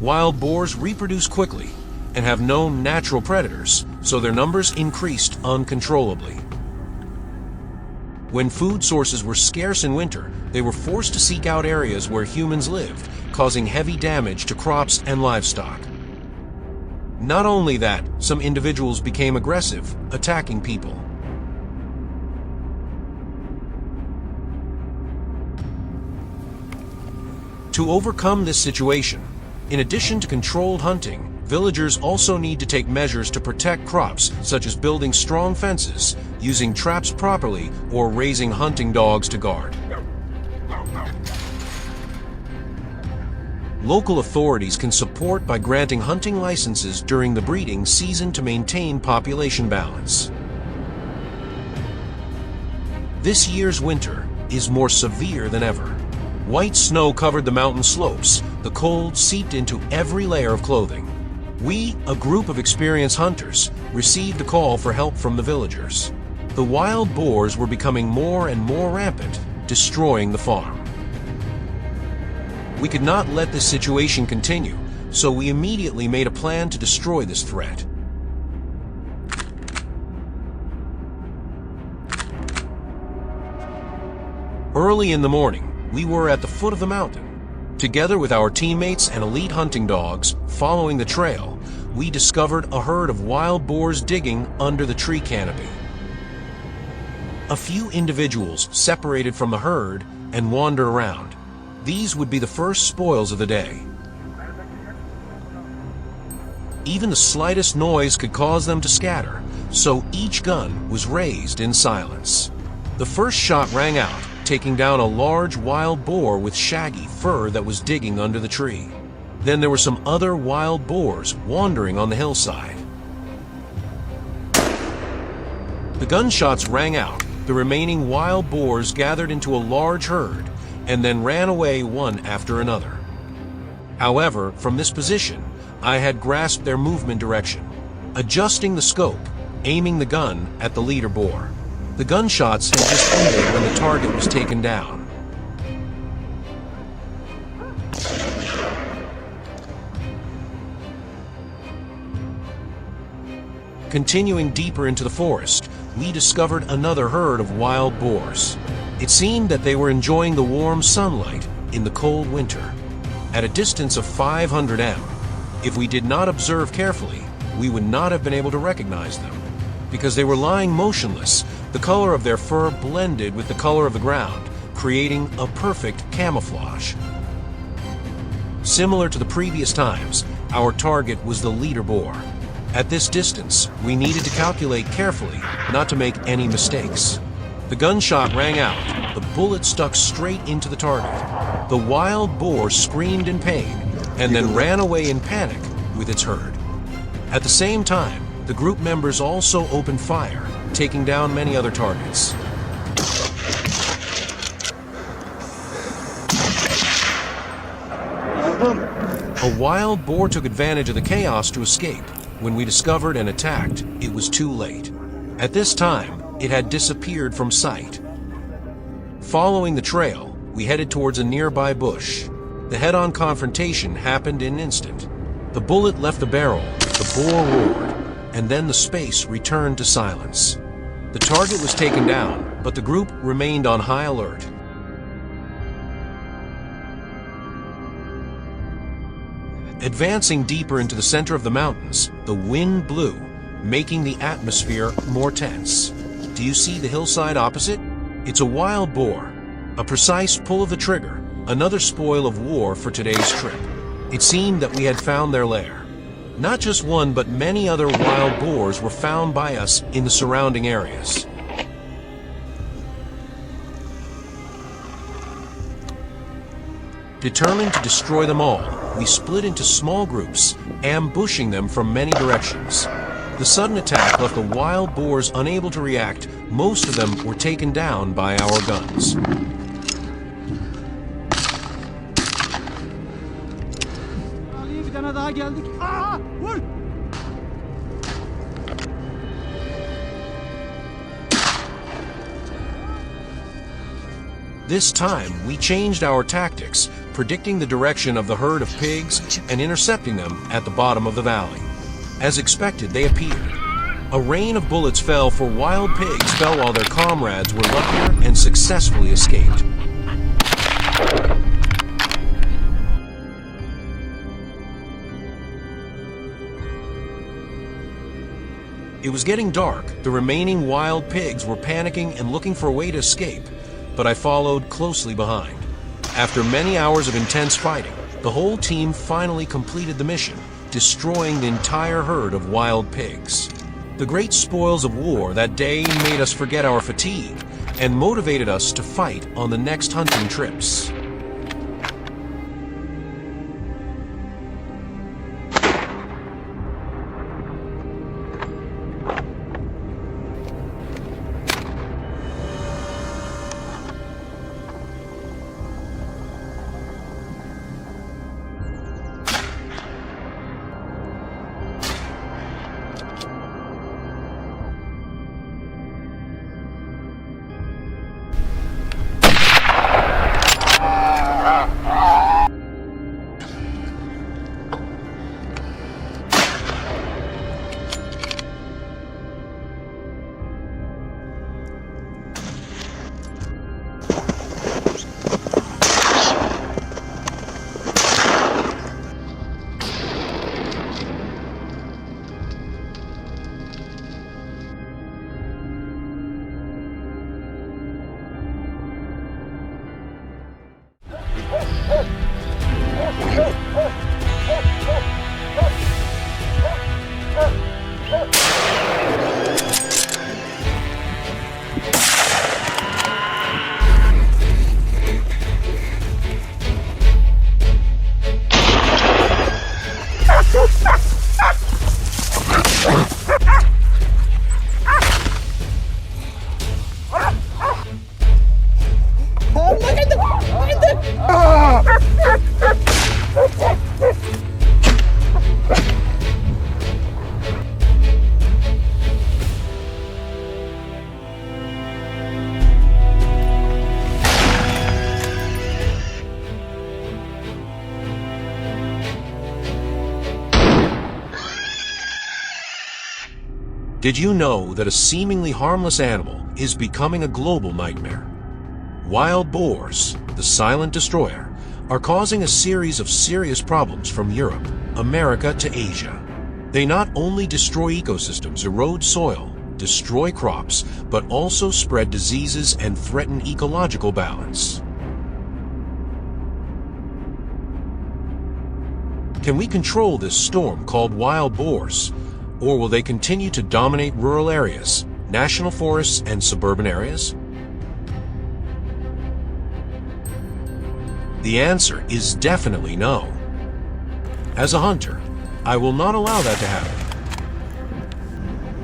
Wild boars reproduce quickly and have no natural predators, so their numbers increased uncontrollably. When food sources were scarce in winter, they were forced to seek out areas where humans lived, causing heavy damage to crops and livestock. Not only that, some individuals became aggressive, attacking people. To overcome this situation, in addition to controlled hunting, villagers also need to take measures to protect crops, such as building strong fences, using traps properly, or raising hunting dogs to guard. Local authorities can support by granting hunting licenses during the breeding season to maintain population balance. This year's winter is more severe than ever. White snow covered the mountain slopes. The cold seeped into every layer of clothing. We, a group of experienced hunters, received a call for help from the villagers. The wild boars were becoming more and more rampant, destroying the farm. We could not let this situation continue, so we immediately made a plan to destroy this threat. Early in the morning, we were at the foot of the mountain. Together with our teammates and elite hunting dogs, following the trail, we discovered a herd of wild boars digging under the tree canopy. A few individuals separated from the herd and wandered around. These would be the first spoils of the day. Even the slightest noise could cause them to scatter, so each gun was raised in silence. The first shot rang out, taking down a large wild boar with shaggy fur that was digging under the tree. Then there were some other wild boars wandering on the hillside. The gunshots rang out. The remaining wild boars gathered into a large herd and then ran away one after another. However, from this position, I had grasped their movement direction, adjusting the scope, aiming the gun at the leader boar. The gunshots had just ended when the target was taken down. Continuing deeper into the forest, we discovered another herd of wild boars. It seemed that they were enjoying the warm sunlight in the cold winter. At a distance of 500 m, if we did not observe carefully, we would not have been able to recognize them. Because they were lying motionless, the color of their fur blended with the color of the ground, creating a perfect camouflage. Similar to the previous times, our target was the leader boar. At this distance, we needed to calculate carefully, not to make any mistakes. The gunshot rang out. The bullet stuck straight into the target. The wild boar screamed in pain and then ran away in panic with its herd. At the same time, the group members also opened fire, taking down many other targets. A wild boar took advantage of the chaos to escape. When we discovered and attacked, it was too late. At this time, it had disappeared from sight. Following the trail, we headed towards a nearby bush. The head-on confrontation happened in an instant. The bullet left the barrel, the boar roared, and then the space returned to silence. The target was taken down, but the group remained on high alert. Advancing deeper into the center of the mountains, the wind blew, making the atmosphere more tense. Do you see the hillside opposite? It's a wild boar. A precise pull of the trigger, another spoil of war for today's trip. It seemed that we had found their lair. Not just one, but many other wild boars were found by us in the surrounding areas. Determined to destroy them all, we split into small groups, ambushing them from many directions. The sudden attack left the wild boars unable to react. Most of them were taken down by our guns. This time, we changed our tactics, predicting the direction of the herd of pigs and intercepting them at the bottom of the valley. As expected, they appeared. A rain of bullets fell, for wild pigs fell while their comrades were luckier and successfully escaped. It was getting dark. The remaining wild pigs were panicking and looking for a way to escape, but I followed closely behind. After many hours of intense fighting, the whole team finally completed the mission, destroying the entire herd of wild pigs. The great spoils of war that day made us forget our fatigue and motivated us to fight on the next hunting trips. Did you know that a seemingly harmless animal is becoming a global nightmare? Wild boars, the silent destroyer, are causing a series of serious problems from Europe, America to Asia. They not only destroy ecosystems, erode soil, destroy crops, but also spread diseases and threaten ecological balance. Can we control this storm called wild boars? Or will they continue to dominate rural areas, national forests, and suburban areas? The answer is definitely no. As a hunter, I will not allow that to happen.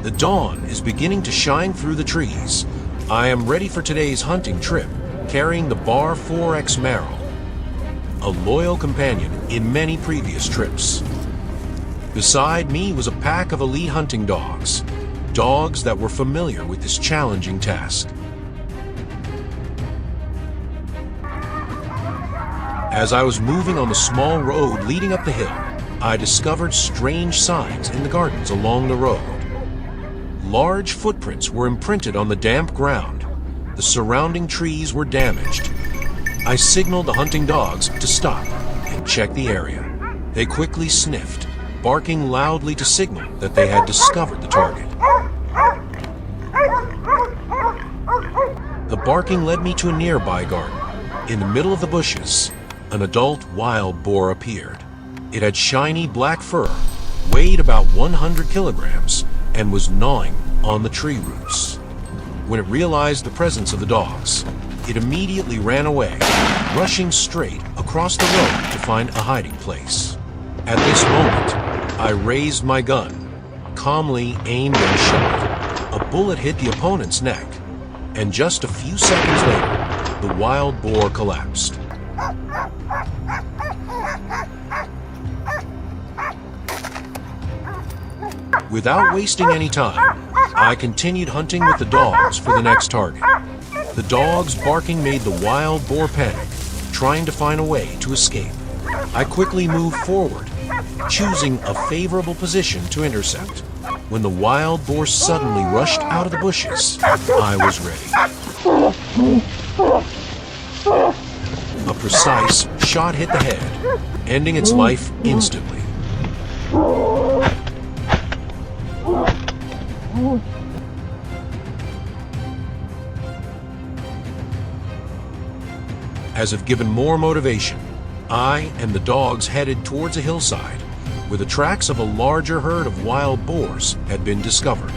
The dawn is beginning to shine through the trees. I am ready for today's hunting trip, carrying the Boar 4X Marrow, a loyal companion in many previous trips. Beside me was a pack of elite hunting dogs, dogs that were familiar with this challenging task. As I was moving on the small road leading up the hill, I discovered strange signs in the gardens along the road. Large footprints were imprinted on the damp ground. The surrounding trees were damaged. I signaled the hunting dogs to stop and check the area. They quickly sniffed, barking loudly to signal that they had discovered the target. The barking led me to a nearby garden. In the middle of the bushes, an adult wild boar appeared. It had shiny black fur, weighed about 100 kilograms, and was gnawing on the tree roots. When it realized the presence of the dogs, it immediately ran away, rushing straight across the road to find a hiding place. At this moment, I raised my gun, calmly aimed and shot. A bullet hit the opponent's neck, and just a few seconds later, the wild boar collapsed. Without wasting any time, I continued hunting with the dogs for the next target. The dogs' barking made the wild boar panic, trying to find a way to escape. I quickly moved forward, choosing a favorable position to intercept. When the wild boar suddenly rushed out of the bushes, I was ready. A precise shot hit the head, ending its life instantly. As if given more motivation, I and the dogs headed towards a hillside where the tracks of a larger herd of wild boars had been discovered.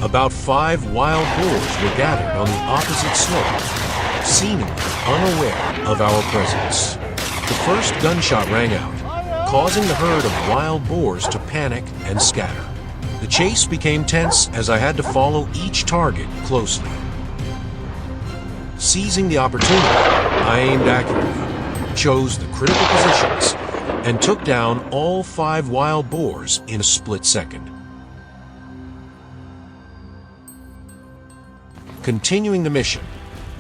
About 5 wild boars were gathered on the opposite slope, seemingly unaware of our presence. The first gunshot rang out, causing the herd of wild boars to panic and scatter. The chase became tense as I had to follow each target closely. Seizing the opportunity, I aimed accurately, chose the critical positions, and took down all 5 wild boars in a split second. Continuing the mission,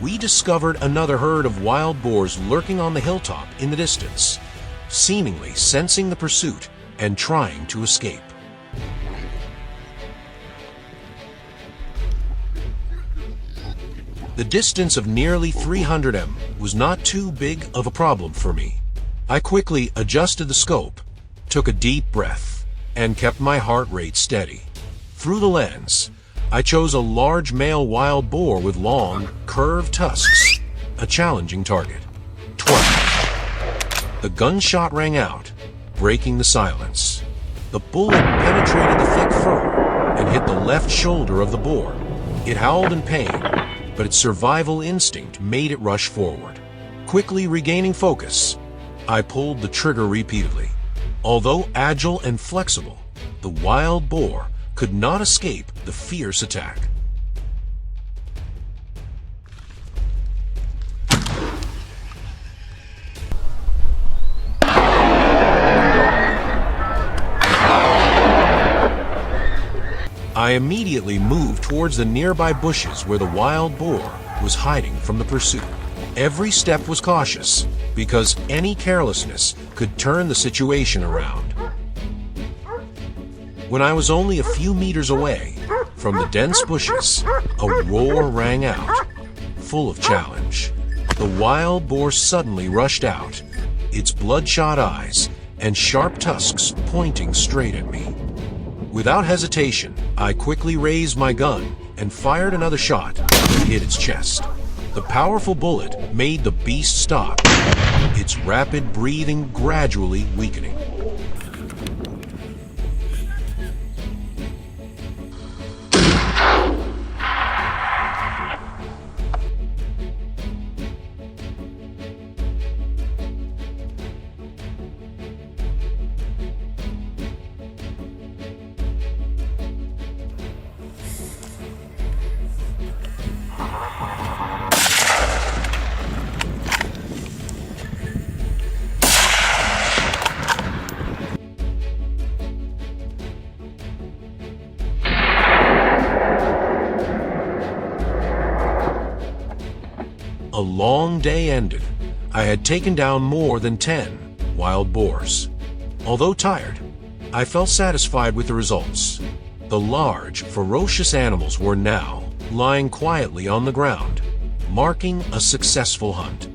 we discovered another herd of wild boars lurking on the hilltop in the distance, seemingly sensing the pursuit and trying to escape. The distance of nearly 300 m was not too big of a problem for me. I quickly adjusted the scope, took a deep breath, and kept my heart rate steady. Through the lens, I chose a large male wild boar with long, curved tusks, a challenging target. 12. The gunshot rang out, breaking the silence. The bullet penetrated the thick fur and hit the left shoulder of the boar. It howled in pain, but its survival instinct made it rush forward. Quickly regaining focus, I pulled the trigger repeatedly. Although agile and flexible, the wild boar could not escape the fierce attack. I immediately moved towards the nearby bushes where the wild boar was hiding from the pursuit. Every step was cautious, because any carelessness could turn the situation around. When I was only a few meters away from the dense bushes, a roar rang out, full of challenge. The wild boar suddenly rushed out, its bloodshot eyes and sharp tusks pointing straight at me. Without hesitation, I quickly raised my gun and fired another shot that hit its chest. The powerful bullet made the beast stop, its rapid breathing gradually weakening. A long day ended. I had taken down more than 10 wild boars. Although tired, I felt satisfied with the results. The large, ferocious animals were now lying quietly on the ground, marking a successful hunt.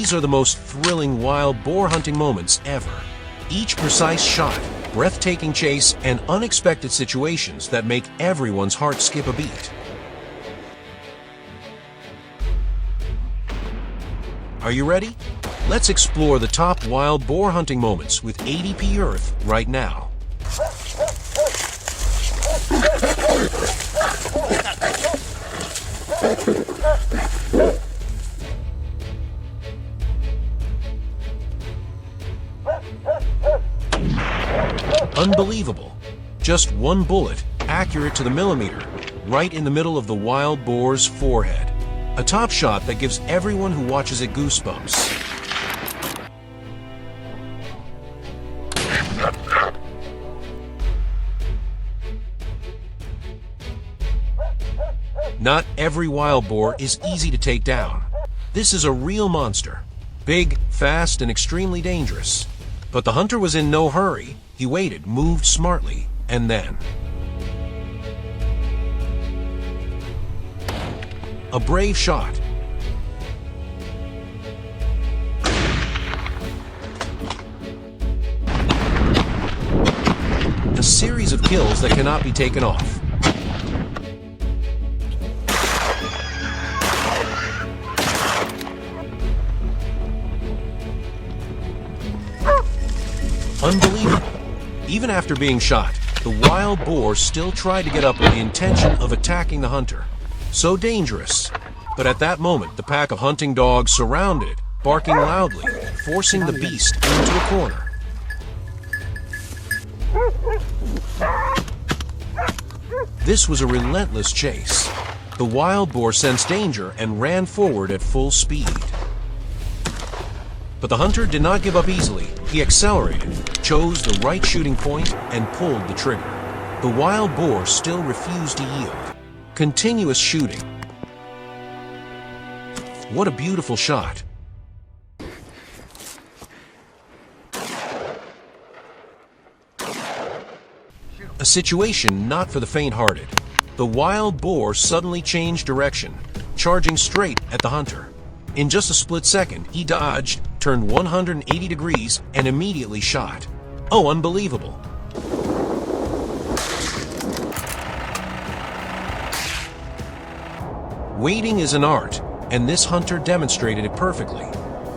These are the most thrilling wild boar hunting moments ever. Each precise shot, breathtaking chase, and unexpected situations that make everyone's heart skip a beat. Are you ready? Let's explore the top wild boar hunting moments with ADP Earth right now. Unbelievable. Just one bullet, accurate to the millimeter, right in the middle of the wild boar's forehead. A top shot that gives everyone who watches it goosebumps. Not every wild boar is easy to take down. This is a real monster. Big, fast, and extremely dangerous. But the hunter was in no hurry. He waited, moved smartly, and then... a brave shot. A series of kills that cannot be taken off. Unbelievable. Even after being shot, the wild boar still tried to get up with the intention of attacking the hunter. So dangerous. But at that moment, the pack of hunting dogs surrounded it, barking loudly, forcing the beast into a corner. This was a relentless chase. The wild boar sensed danger and ran forward at full speed. But the hunter did not give up easily. He accelerated, chose the right shooting point, and pulled the trigger. The wild boar still refused to yield. Continuous shooting. What a beautiful shot. A situation not for the faint-hearted. The wild boar suddenly changed direction, charging straight at the hunter. In just a split second, he dodged, turned 180 degrees, and immediately shot. Oh, unbelievable. Waiting is an art, and this hunter demonstrated it perfectly.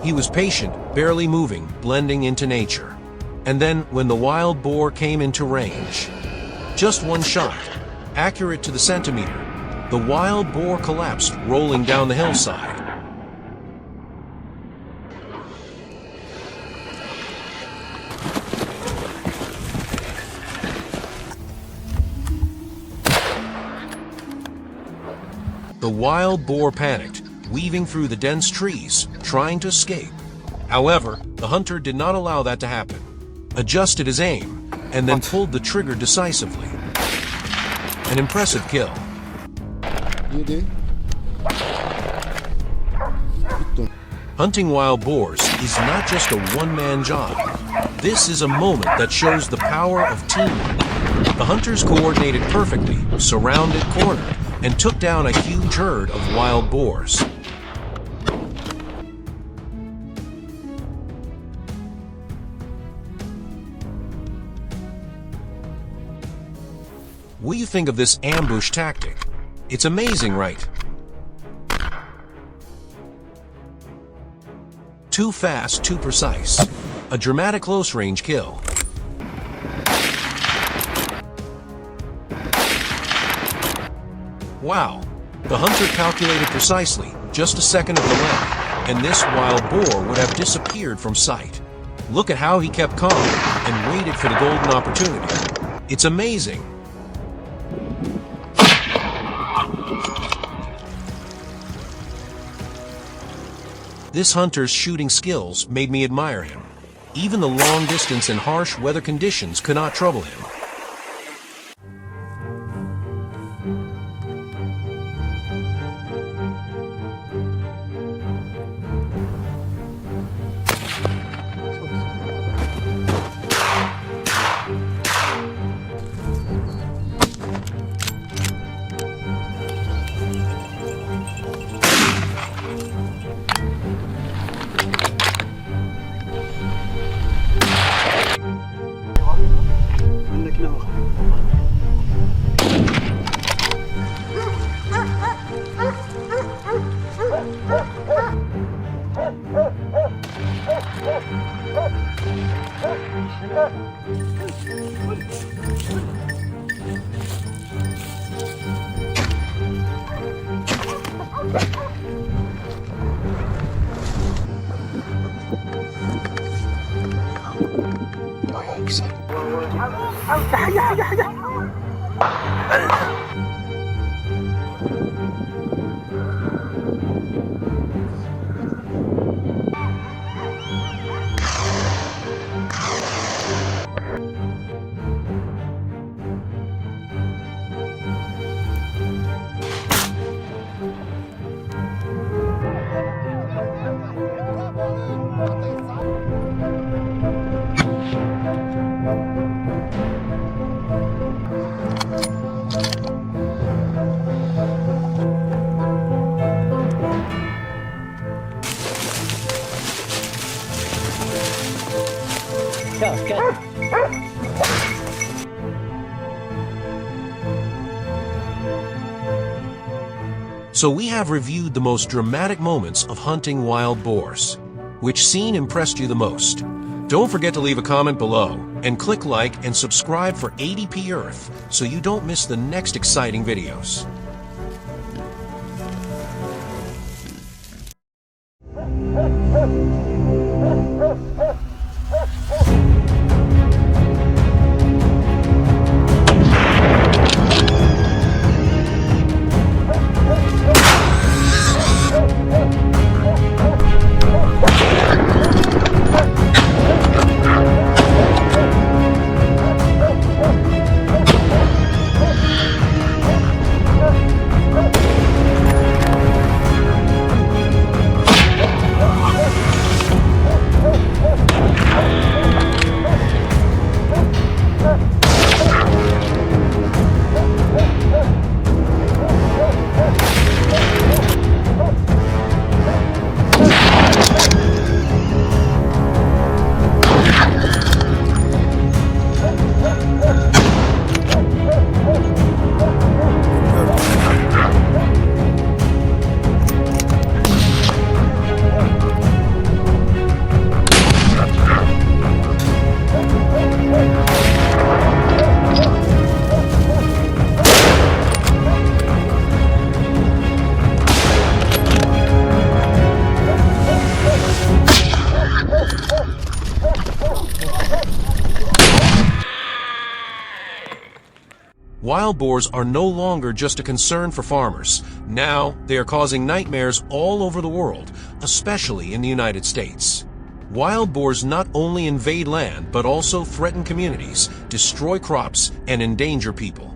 He was patient, barely moving, blending into nature. And then, when the wild boar came into range, just one shot, accurate to the centimeter, the wild boar collapsed, rolling down the hillside. The wild boar panicked, weaving through the dense trees, trying to escape. However, the hunter did not allow that to happen, adjusted his aim, and then pulled the trigger decisively. An impressive kill. Hunting wild boars is not just a one-man job. This is a moment that shows the power of teamwork. The hunters coordinated perfectly, surrounded, cornered, and took down a huge herd of wild boars. What do you think of this ambush tactic? It's amazing, right? Too fast, too precise. A dramatic close-range kill. Wow, the hunter calculated precisely, just a second of delay, and this wild boar would have disappeared from sight. Look at how he kept calm and waited for the golden opportunity. It's amazing. This hunter's shooting skills made me admire him. Even the long distance and harsh weather conditions could not trouble him. So we have reviewed the most dramatic moments of hunting wild boars. Which scene impressed you the most? Don't forget to leave a comment below and click like and subscribe for ADP Earth so you don't miss the next exciting videos. Wild boars are no longer just a concern for farmers. Now, they are causing nightmares all over the world, especially in the United States. Wild boars not only invade land, but also threaten communities, destroy crops, and endanger people.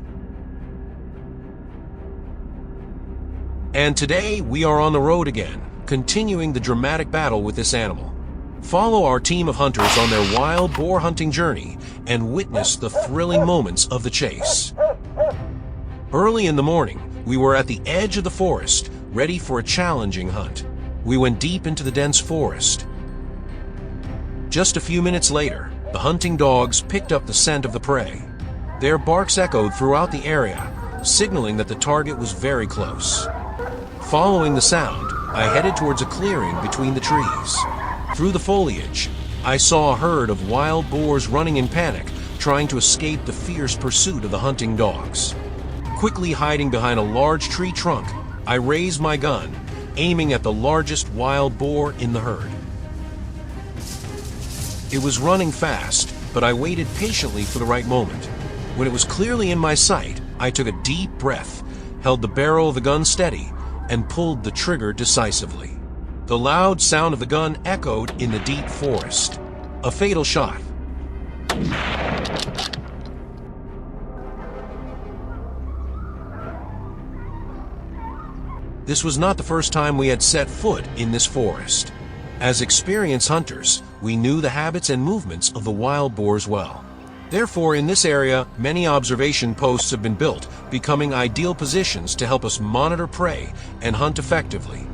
And today, we are on the road again, continuing the dramatic battle with this animal. Follow our team of hunters on their wild boar hunting journey and witness the thrilling moments of the chase. Early in the morning, We were at the edge of the forest, ready for a challenging hunt. We went deep into the dense forest. Just a few minutes later, the hunting dogs picked up the scent of the prey. Their barks echoed throughout the area, signaling that the target was very close. Following the sound, I headed towards a clearing between the trees. Through the foliage, I saw a herd of wild boars running in panic, trying to escape the fierce pursuit of the hunting dogs. Quickly hiding behind a large tree trunk, I raised my gun, aiming at the largest wild boar in the herd. It was running fast, but I waited patiently for the right moment. When it was clearly in my sight, I took a deep breath, held the barrel of the gun steady, and pulled the trigger decisively. The loud sound of the gun echoed in the deep forest. A fatal shot. This was not the first time we had set foot in this forest. As experienced hunters, we knew the habits and movements of the wild boars well. Therefore, in this area, many observation posts have been built, becoming ideal positions to help us monitor prey and hunt effectively.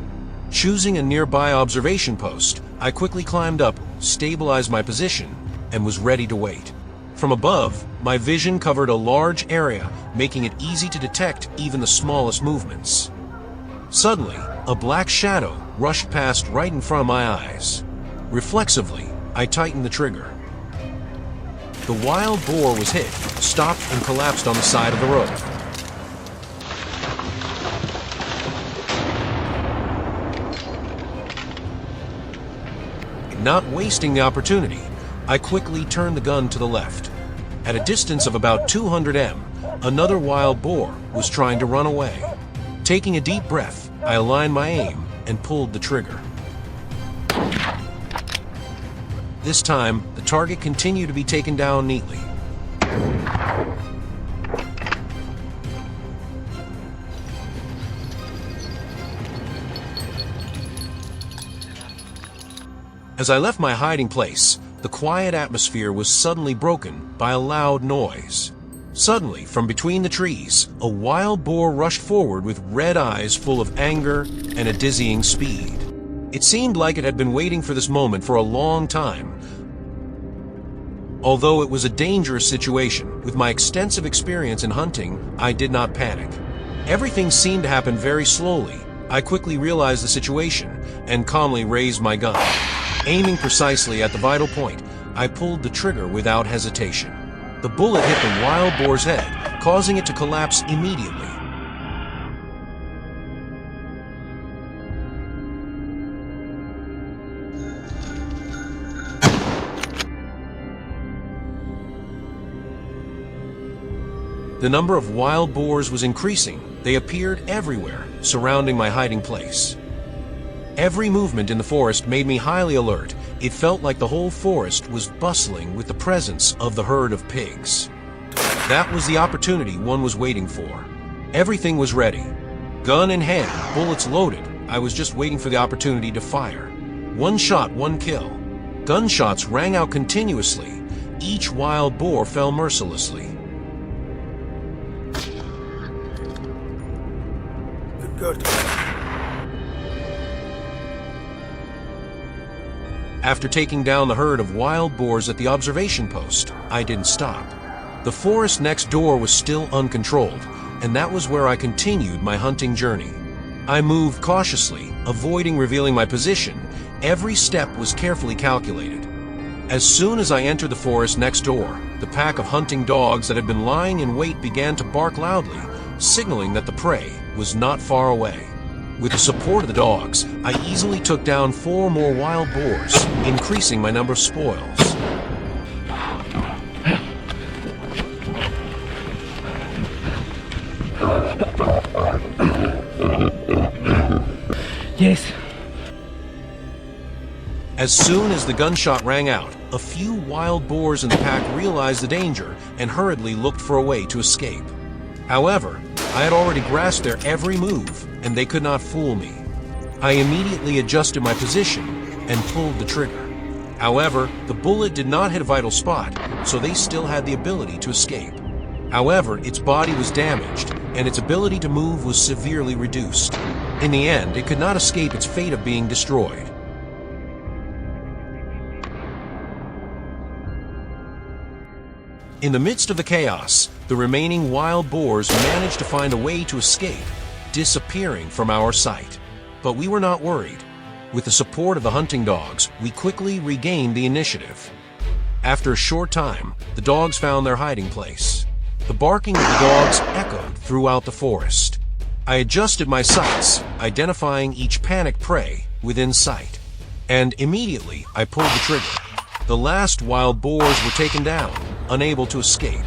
Choosing a nearby observation post, I quickly climbed up, stabilized my position, and was ready to wait. From above, my vision covered a large area, making it easy to detect even the smallest movements. Suddenly, a black shadow rushed past right in front of my eyes. Reflexively, I tightened the trigger. The wild boar was hit, stopped, and collapsed on the side of the road. Not wasting the opportunity, I quickly turned the gun to the left. At a distance of about 200 m, another wild boar was trying to run away. Taking a deep breath, I aligned my aim and pulled the trigger. This time, the target continued to be taken down neatly. As I left my hiding place, the quiet atmosphere was suddenly broken by a loud noise. Suddenly, from between the trees, a wild boar rushed forward with red eyes full of anger and a dizzying speed. It seemed like it had been waiting for this moment for a long time. Although it was a dangerous situation, with my extensive experience in hunting, I did not panic. Everything seemed to happen very slowly. I quickly realized the situation and calmly raised my gun. Aiming precisely at the vital point, I pulled the trigger without hesitation. The bullet hit the wild boar's head, causing it to collapse immediately. The number of wild boars was increasing. They appeared everywhere, surrounding my hiding place. Every movement in the forest made me highly alert. It felt like the whole forest was bustling with the presence of the herd of pigs. That was the opportunity one was waiting for. Everything was ready. Gun in hand, bullets loaded. I was just waiting for the opportunity to fire. One shot, one kill. Gunshots rang out continuously. Each wild boar fell mercilessly. Good. After taking down the herd of wild boars at the observation post, I didn't stop. The forest next door was still uncontrolled, and that was where I continued my hunting journey. I moved cautiously, avoiding revealing my position. Every step was carefully calculated. As soon as I entered the forest next door, the pack of hunting dogs that had been lying in wait began to bark loudly, signaling that the prey was not far away. With the support of the dogs, I easily took down 4 more wild boars, increasing my number of spoils. Yes. As soon as the gunshot rang out, a few wild boars in the pack realized the danger and hurriedly looked for a way to escape. However, I had already grasped their every move, and they could not fool me. I immediately adjusted my position and pulled the trigger. However, the bullet did not hit a vital spot, so they still had the ability to escape. However, its body was damaged, and its ability to move was severely reduced. In the end, it could not escape its fate of being destroyed. In the midst of the chaos, the remaining wild boars managed to find a way to escape, disappearing from our sight. But we were not worried. With the support of the hunting dogs, we quickly regained the initiative. After a short time, the dogs found their hiding place. The barking of the dogs echoed throughout the forest. I adjusted my sights, identifying each panicked prey within sight. And immediately, I pulled the trigger. The last wild boars were taken down, unable to escape.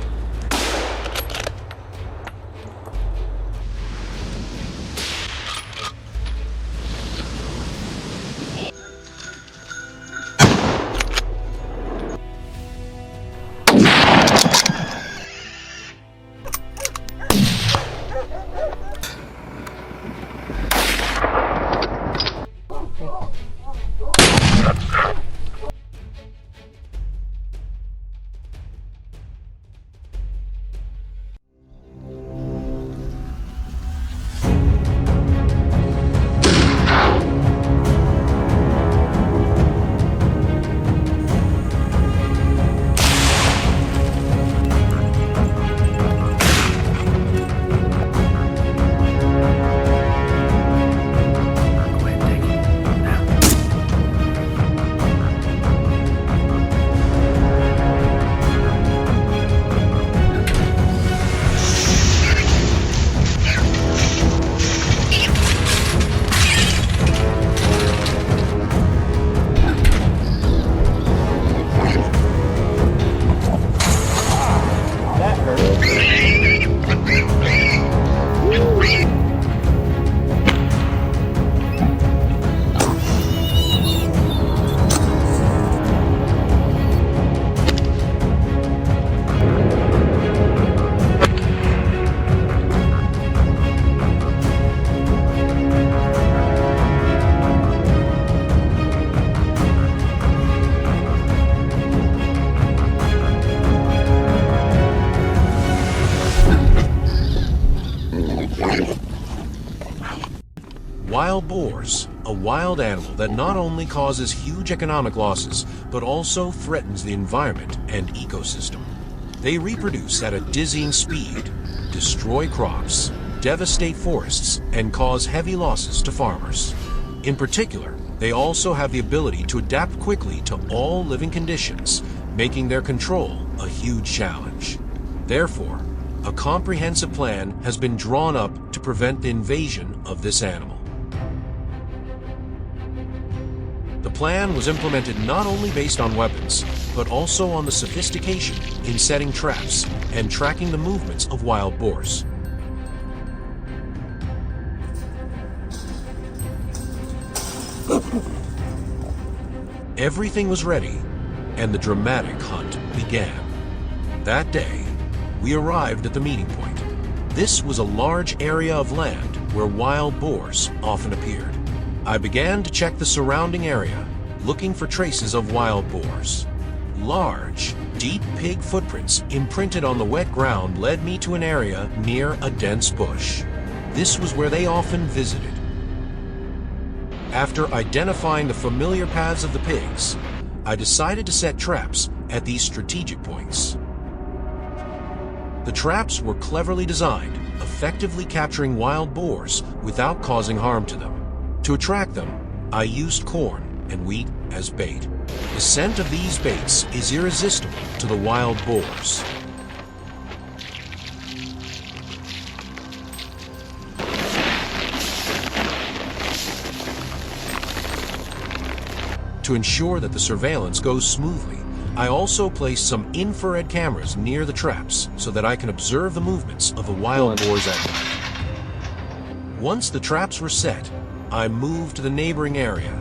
Wild boars, a wild animal that not only causes huge economic losses, but also threatens the environment and ecosystem. They reproduce at a dizzying speed, destroy crops, devastate forests, and cause heavy losses to farmers. In particular, they also have the ability to adapt quickly to all living conditions, making their control a huge challenge. Therefore, a comprehensive plan has been drawn up to prevent the invasion of this animal. The plan was implemented not only based on weapons, but also on the sophistication in setting traps and tracking the movements of wild boars. Everything was ready, and the dramatic hunt began. That day, we arrived at the meeting point. This was a large area of land where wild boars often appeared. I began to check the surrounding area, looking for traces of wild boars. Large, deep pig footprints imprinted on the wet ground led me to an area near a dense bush. This was where they often visited. After identifying the familiar paths of the pigs, I decided to set traps at these strategic points. The traps were cleverly designed, effectively capturing wild boars without causing harm to them. To attract them, I used corn and wheat as bait. The scent of these baits is irresistible to the wild boars. To ensure that the surveillance goes smoothly, I also placed some infrared cameras near the traps so that I can observe the movements of the wild boars at night. Once the traps were set, I moved to the neighboring area,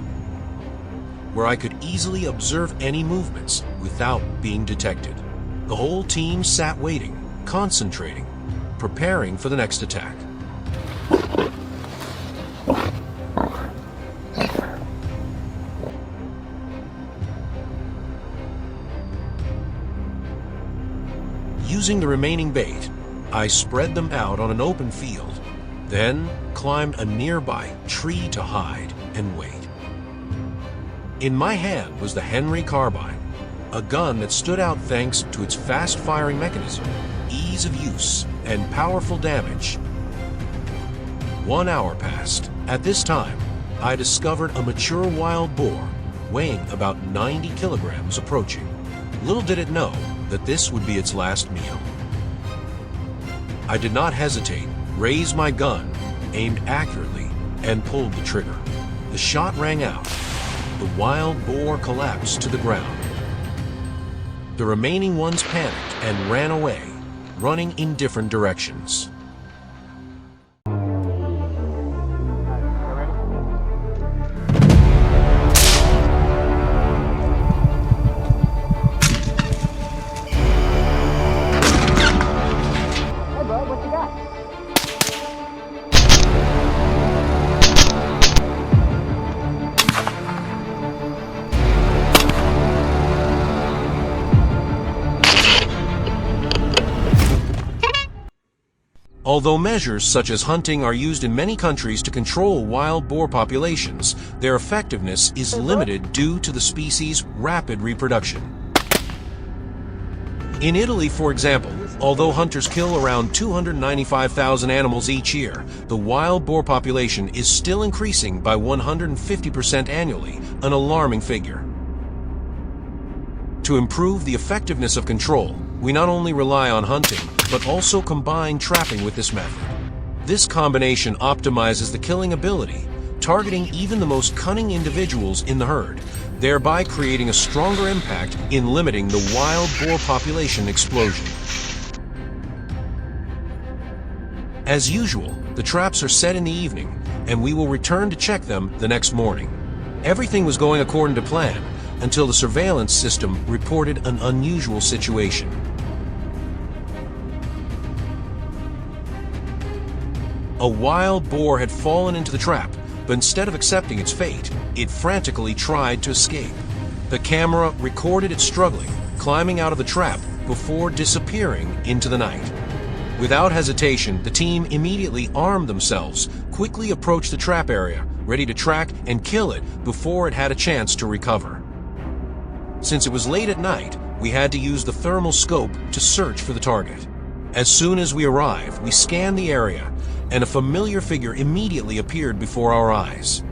where I could easily observe any movements without being detected. The whole team sat waiting, concentrating, preparing for the next attack. Using the remaining bait, I spread them out on an open field, then climbed a nearby tree to hide and wait. In my hand was the Henry carbine, a gun that stood out thanks to its fast-firing mechanism, ease of use, and powerful damage. 1 hour passed. At this time, I discovered a mature wild boar weighing about 90 kilograms approaching. Little did it know that this would be its last meal. I did not hesitate, raised my gun, aimed accurately, and pulled the trigger. The shot rang out. The wild boar collapsed to the ground. The remaining ones panicked and ran away, running in different directions. Although measures such as hunting are used in many countries to control wild boar populations, their effectiveness is limited due to the species' rapid reproduction. In Italy, for example, although hunters kill around 295,000 animals each year, the wild boar population is still increasing by 150% annually, an alarming figure. To improve the effectiveness of control, we not only rely on hunting, but also combine trapping with this method. This combination optimizes the killing ability, targeting even the most cunning individuals in the herd, thereby creating a stronger impact in limiting the wild boar population explosion. As usual, the traps are set in the evening, and we will return to check them the next morning. Everything was going according to plan, until the surveillance system reported an unusual situation. A wild boar had fallen into the trap, but instead of accepting its fate, it frantically tried to escape. The camera recorded it struggling, climbing out of the trap before disappearing into the night. Without hesitation, the team immediately armed themselves, quickly approached the trap area, ready to track and kill it before it had a chance to recover. Since it was late at night, we had to use the thermal scope to search for the target. As soon as we arrived, we scanned the area, and a familiar figure immediately appeared before our eyes.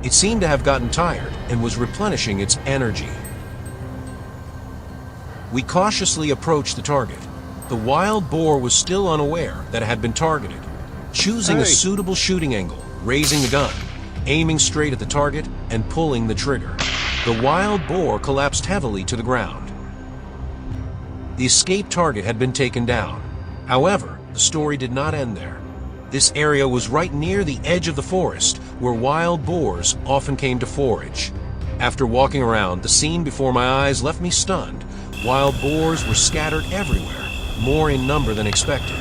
It seemed to have gotten tired and was replenishing its energy. We cautiously approached the target. The wild boar was still unaware that it had been targeted. Choosing a suitable shooting angle, raising the gun, aiming straight at the target, and pulling the trigger, the wild boar collapsed heavily to the ground. The escaped target had been taken down. However, the story did not end there. This area was right near the edge of the forest, where wild boars often came to forage. After walking around, the scene before my eyes left me stunned. Wild boars were scattered everywhere, more in number than expected.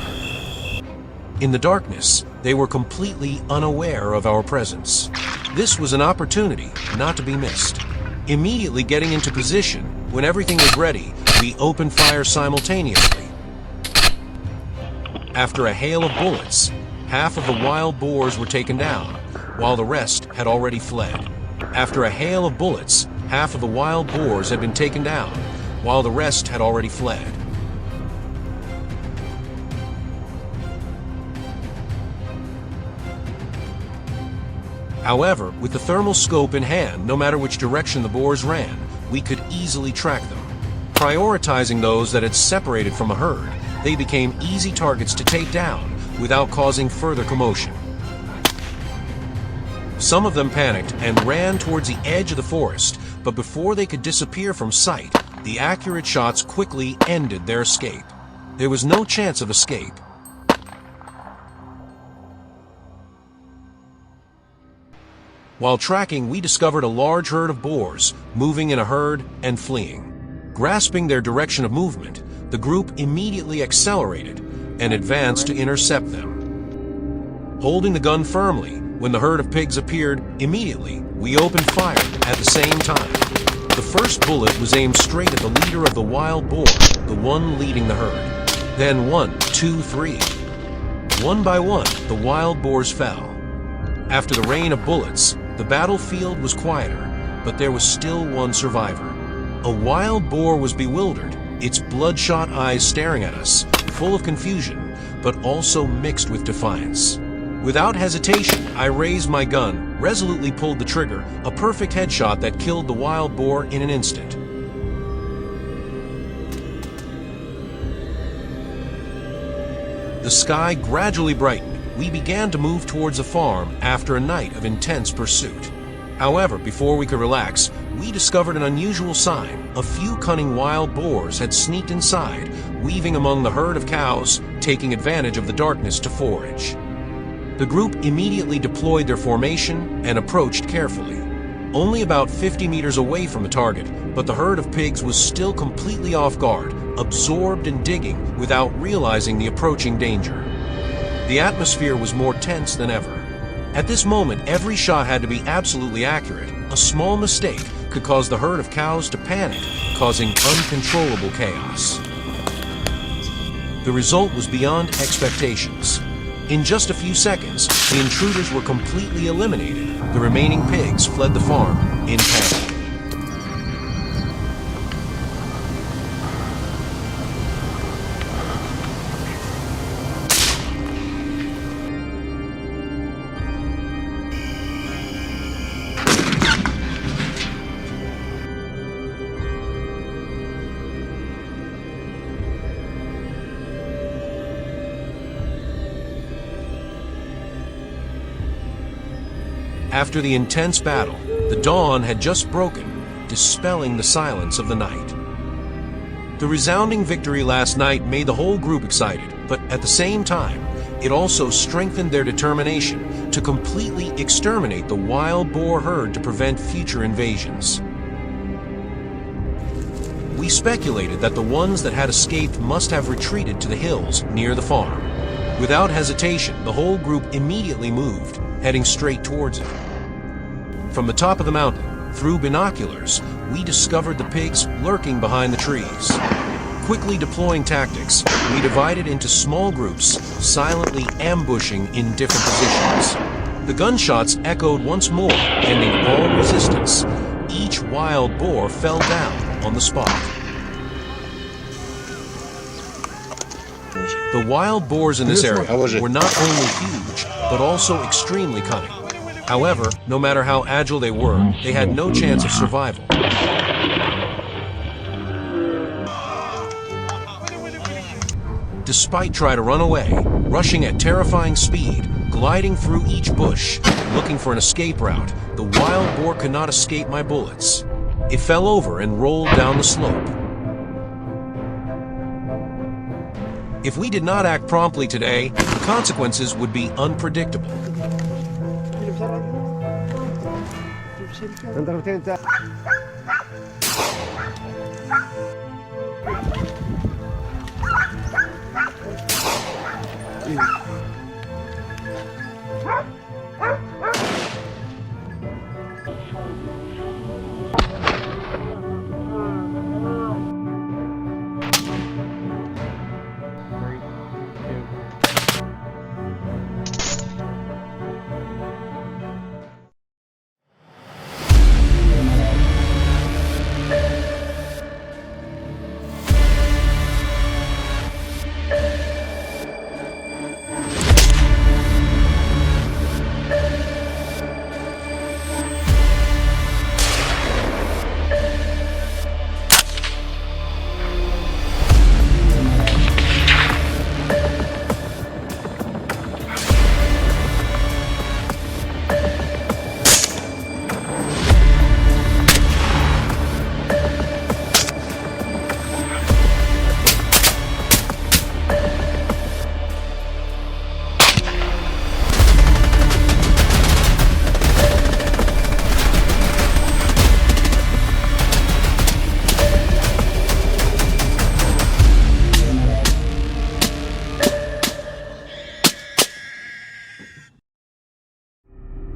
In the darkness, they were completely unaware of our presence. This was an opportunity not to be missed. Immediately getting into position, when everything was ready, we opened fire simultaneously. After a hail of bullets, half of the wild boars were taken down, while the rest had already fled. After a hail of bullets, half of the wild boars had been taken down, while the rest had already fled. However, with the thermal scope in hand, no matter which direction the boars ran, we could easily track them. Prioritizing those that had separated from a herd, they became easy targets to take down without causing further commotion. Some of them panicked and ran towards the edge of the forest, but before they could disappear from sight, the accurate shots quickly ended their escape. There was no chance of escape. While tracking, we discovered a large herd of boars moving in a herd and fleeing. Grasping their direction of movement, the group immediately accelerated and advanced to intercept them. Holding the gun firmly, when the herd of pigs appeared, immediately we opened fire at the same time. The first bullet was aimed straight at the leader of the wild boar, the one leading the herd. Then 1, 2, 3. One by one, the wild boars fell. After the rain of bullets, the battlefield was quieter, but there was still one survivor. A wild boar was bewildered, its bloodshot eyes staring at us, full of confusion, but also mixed with defiance. Without hesitation, I raised my gun, resolutely pulled the trigger, a perfect headshot that killed the wild boar in an instant. The sky gradually brightened. We began to move towards the farm after a night of intense pursuit. However, before we could relax, we discovered an unusual sign. A few cunning wild boars had sneaked inside, weaving among the herd of cows, taking advantage of the darkness to forage. The group immediately deployed their formation and approached carefully. Only about 50 meters away from the target, but the herd of pigs was still completely off guard, absorbed in digging without realizing the approaching danger. The atmosphere was more tense than ever. At this moment, every shot had to be absolutely accurate. A small mistake could cause the herd of cows to panic, causing uncontrollable chaos. The result was beyond expectations. In just a few seconds, the intruders were completely eliminated. The remaining pigs fled the farm in panic. After the intense battle, the dawn had just broken, dispelling the silence of the night. The resounding victory last night made the whole group excited, but at the same time, it also strengthened their determination to completely exterminate the wild boar herd to prevent future invasions. We speculated that the ones that had escaped must have retreated to the hills near the farm. Without hesitation, the whole group immediately moved, heading straight towards it. From the top of the mountain, through binoculars, we discovered the pigs lurking behind the trees. Quickly deploying tactics, we divided into small groups, silently ambushing in different positions. The gunshots echoed once more, ending all resistance. Each wild boar fell down on the spot. The wild boars in this area were not only huge, but also extremely cunning. However, no matter how agile they were, they had no chance of survival. Despite trying to run away, rushing at terrifying speed, gliding through each bush, looking for an escape route, the wild boar could not escape my bullets. It fell over and rolled down the slope. If we did not act promptly today, the consequences would be unpredictable.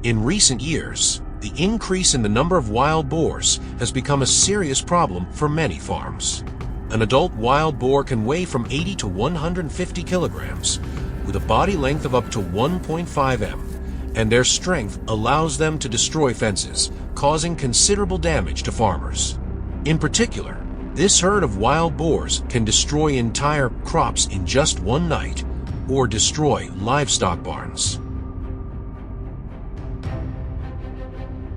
In recent years, the increase in the number of wild boars has become a serious problem for many farms. An adult wild boar can weigh from 80 to 150 kilograms, with a body length of up to 1.5 m, and their strength allows them to destroy fences, causing considerable damage to farmers. In particular, this herd of wild boars can destroy entire crops in just one night, or destroy livestock barns.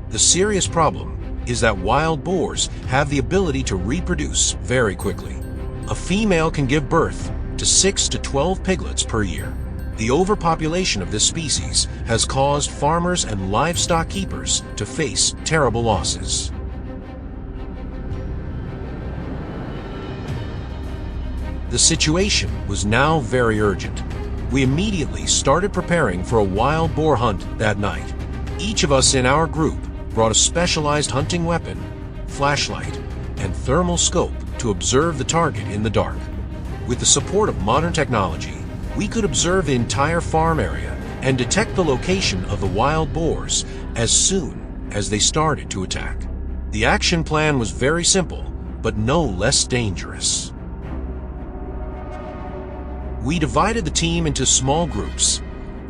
The serious problem is that wild boars have the ability to reproduce very quickly. A female can give birth to 6 to 12 piglets per year. The overpopulation of this species has caused farmers and livestock keepers to face terrible losses. The situation was now very urgent. We immediately started preparing for a wild boar hunt that night. Each of us in our group brought a specialized hunting weapon, flashlight, and thermal scope to observe the target in the dark. With the support of modern technology, we could observe the entire farm area and detect the location of the wild boars as soon as they started to attack. The action plan was very simple, but no less dangerous. We divided the team into small groups.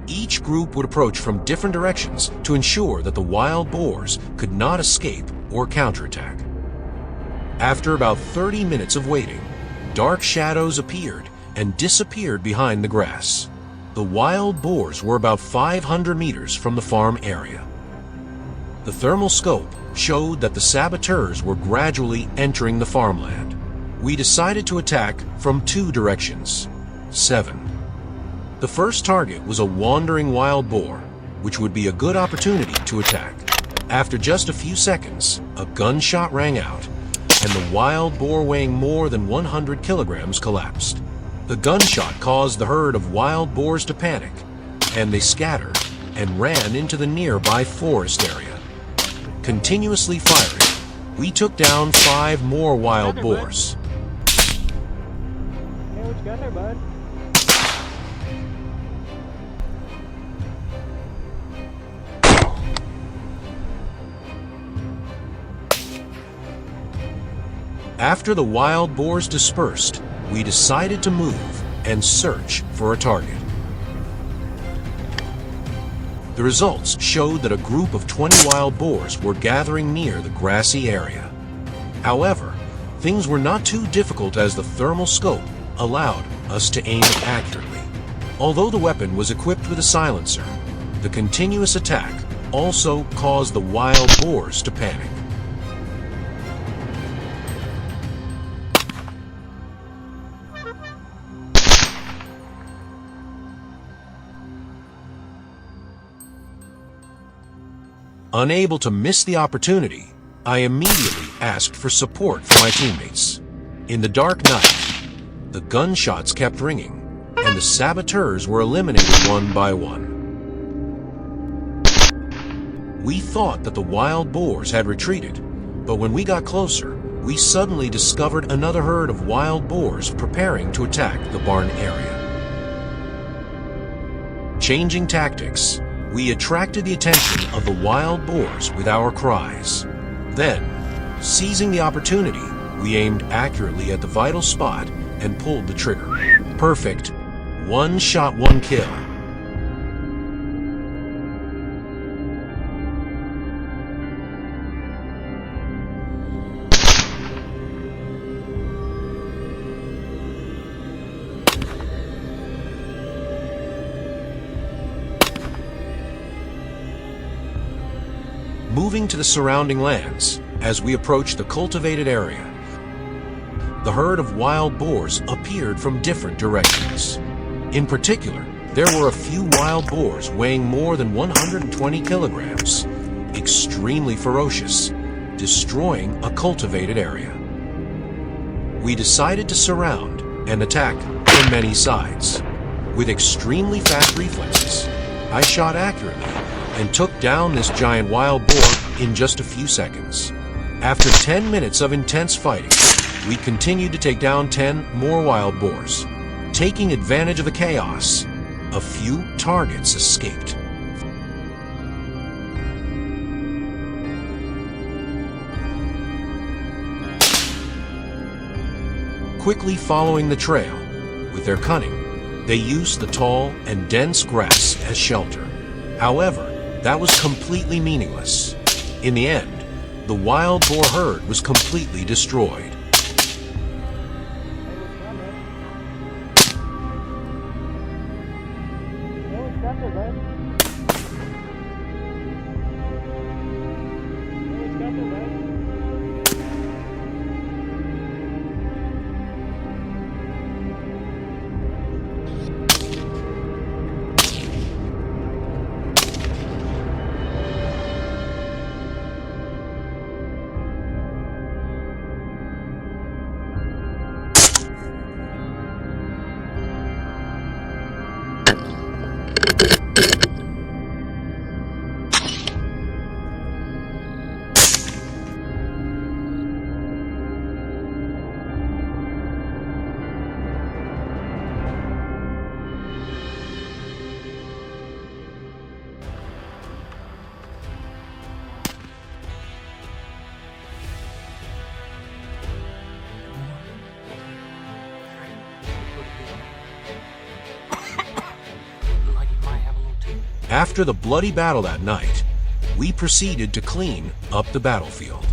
Each group would approach from different directions to ensure that the wild boars could not escape or counterattack. After about 30 minutes of waiting, dark shadows appeared and disappeared behind the grass. The wild boars were about 500 meters from the farm area. The thermal scope showed that the saboteurs were gradually entering the farmland. We decided to attack from two directions. 7. The first target was a wandering wild boar, which would be a good opportunity to attack. After just a few seconds, a gunshot rang out, and the wild boar weighing more than 100 kilograms collapsed. The gunshot caused the herd of wild boars to panic, and they scattered and ran into the nearby forest area. Continuously firing, we took down 5 more wild boars. Hey, what you got there, bud? After the wild boars dispersed, we decided to move and search for a target. The results showed that a group of 20 wild boars were gathering near the grassy area. However, things were not too difficult as the thermal scope allowed us to aim it accurately. Although the weapon was equipped with a silencer, the continuous attack also caused the wild boars to panic. Unable to miss the opportunity, I immediately asked for support from my teammates. In the dark night, the gunshots kept ringing, and the saboteurs were eliminated one by one. We thought that the wild boars had retreated, but when we got closer, we suddenly discovered another herd of wild boars preparing to attack the barn area. Changing tactics, we attracted the attention of the wild boars with our cries. Then, seizing the opportunity, we aimed accurately at the vital spot and pulled the trigger. Perfect. 1 shot, 1 kill. Moving to the surrounding lands, as we approached the cultivated area, the herd of wild boars appeared from different directions. In particular, there were a few wild boars weighing more than 120 kilograms, extremely ferocious, destroying a cultivated area. We decided to surround and attack from many sides. With extremely fast reflexes, I shot accurately and took down this giant wild boar in just a few seconds. After 10 minutes of intense fighting, we continued to take down 10 more wild boars. Taking advantage of the chaos, a few targets escaped. quickly following the trail. With their cunning, they used the tall and dense grass as shelter. However, that was completely meaningless. In the end, the wild boar herd was completely destroyed. After the bloody battle that night, we proceeded to clean up the battlefield.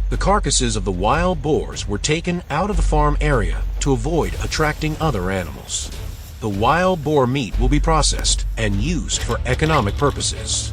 The carcasses of the wild boars were taken out of the farm area to avoid attracting other animals. The wild boar meat will be processed and used for economic purposes.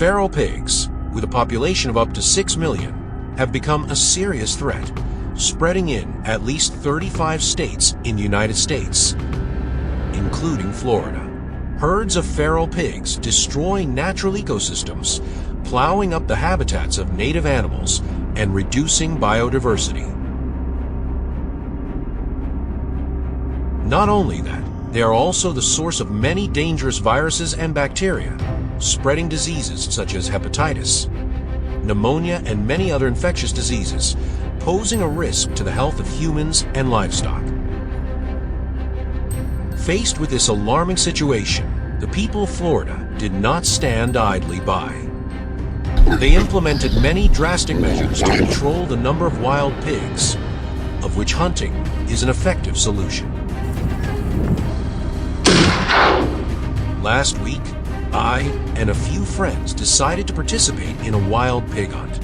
Feral pigs, with a population of up to 6 million, have become a serious threat, spreading in at least 35 states in the United States, including Florida. Herds of feral pigs destroying natural ecosystems, plowing up the habitats of native animals, and reducing biodiversity. Not only that, they are also the source of many dangerous viruses and bacteria, spreading diseases such as hepatitis, pneumonia, and many other infectious diseases, posing a risk to the health of humans and livestock. Faced with this alarming situation, the people of Florida did not stand idly by. They implemented many drastic measures to control the number of wild pigs, of which hunting is an effective solution. Last week, I and a few friends decided to participate in a wild pig hunt.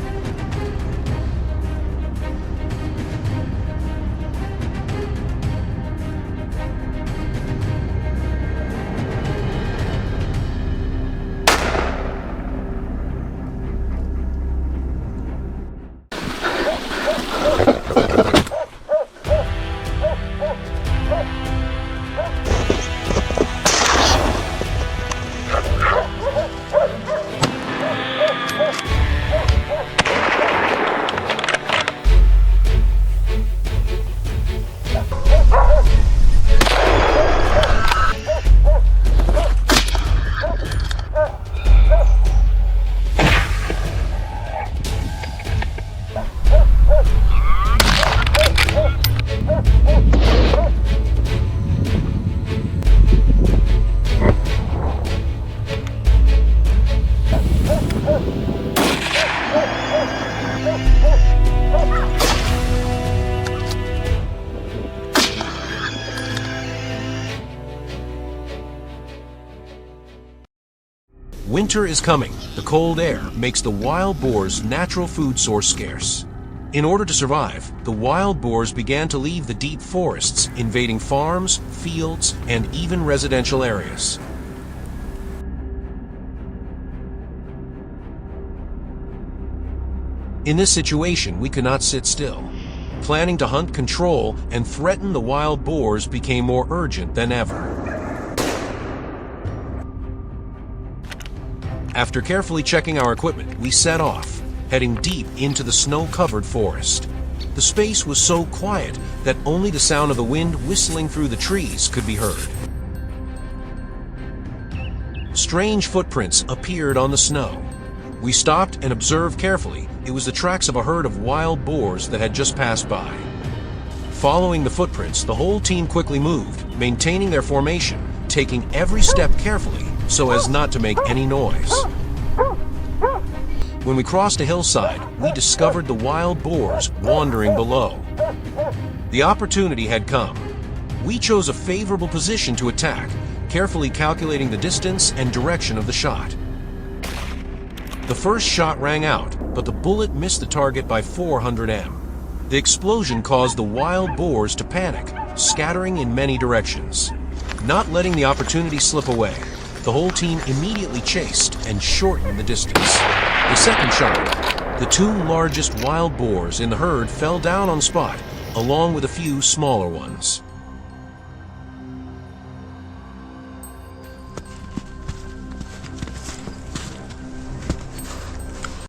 Winter is coming. The cold air makes the wild boar's natural food source scarce. In order to survive, the wild boars began to leave the deep forests, invading farms, fields, and even residential areas. In this situation, we could not sit still. Planning to hunt, control, and threaten the wild boars became more urgent than ever. After carefully checking our equipment, we set off, heading deep into the snow-covered forest. The space was so quiet that only the sound of the wind whistling through the trees could be heard. Strange footprints appeared on the snow. We stopped and observed carefully. It was the tracks of a herd of wild boars that had just passed by. Following the footprints, the whole team quickly moved, maintaining their formation, taking every step carefully so as not to make any noise. When we crossed a hillside, we discovered the wild boars wandering below. The opportunity had come. We chose a favorable position to attack, carefully calculating the distance and direction of the shot. The first shot rang out, but the bullet missed the target by 400 m. The explosion caused the wild boars to panic, scattering in many directions. Not letting the opportunity slip away, the whole team immediately chased and shortened the distance. The second shot, the two largest wild boars in the herd fell down on spot, along with a few smaller ones.